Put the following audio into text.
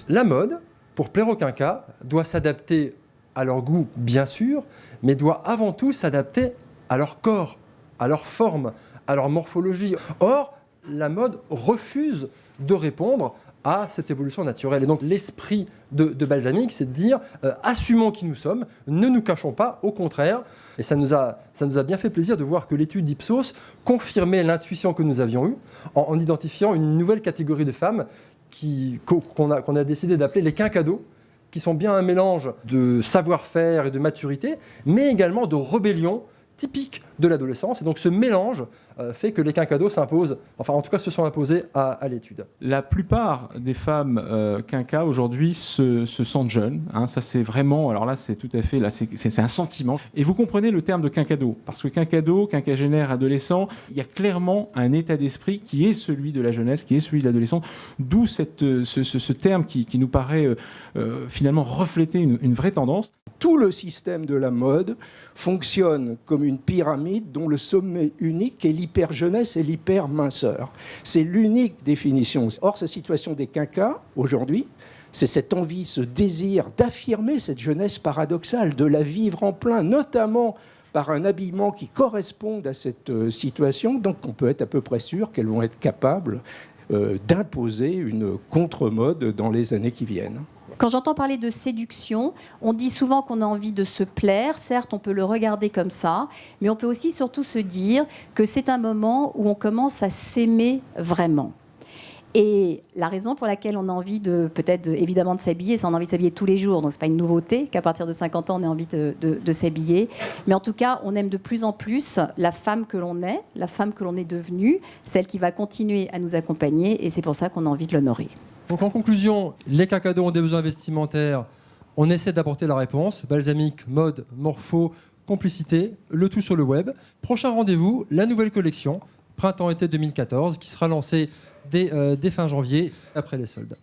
La mode, pour plaire aux quinquas, doit s'adapter à leur goût, bien sûr, mais doit avant tout s'adapter à leur corps, à leur forme, à leur morphologie. Or, la mode refuse de répondre à cette évolution naturelle. Et donc l'esprit de Balsamiq, c'est de dire assumons qui nous sommes, ne nous cachons pas, au contraire. Et ça nous a bien fait plaisir de voir que l'étude d'Ipsos confirmait l'intuition que nous avions eue en identifiant une nouvelle catégorie de femmes qu'on a décidé d'appeler les quinquados, qui sont bien un mélange de savoir-faire et de maturité, mais également de rébellion typique de l'adolescence. Et donc ce mélange fait que les quinquados s'imposent, enfin en tout cas se sont imposés à l'étude. La plupart des femmes quinquas aujourd'hui se sentent jeunes. Hein, ça c'est vraiment, alors là c'est tout à fait, là c'est un sentiment. Et vous comprenez le terme de quinquado, parce que quinquado, quinquagénaire, adolescent, il y a clairement un état d'esprit qui est celui de la jeunesse, qui est celui de l'adolescence, d'où ce terme qui nous paraît finalement refléter une vraie tendance. Tout le système de la mode fonctionne comme une pyramide dont le sommet unique est l'hyper-jeunesse et l'hyper-minceur. C'est l'unique définition. Or, cette situation des quinquas, aujourd'hui, c'est cette envie, ce désir d'affirmer cette jeunesse paradoxale, de la vivre en plein, notamment par un habillement qui corresponde à cette situation. Donc, on peut être à peu près sûr qu'elles vont être capables d'imposer une contre-mode dans les années qui viennent. Quand j'entends parler de séduction, on dit souvent qu'on a envie de se plaire. Certes, on peut le regarder comme ça, mais on peut aussi surtout se dire que c'est un moment où on commence à s'aimer vraiment. Et la raison pour laquelle on a envie évidemment de s'habiller, c'est qu'on a envie de s'habiller tous les jours. Donc, ce n'est pas une nouveauté qu'à partir de 50 ans, on ait envie de s'habiller. Mais en tout cas, on aime de plus en plus la femme que l'on est, la femme que l'on est devenue, celle qui va continuer à nous accompagner. Et c'est pour ça qu'on a envie de l'honorer. Donc en conclusion, les quinquados ont des besoins vestimentaires. On essaie d'apporter la réponse. Balsamiq, mode, morpho, complicité, le tout sur le web. Prochain rendez-vous, la nouvelle collection, printemps-été 2014, qui sera lancée dès fin janvier, après les soldes.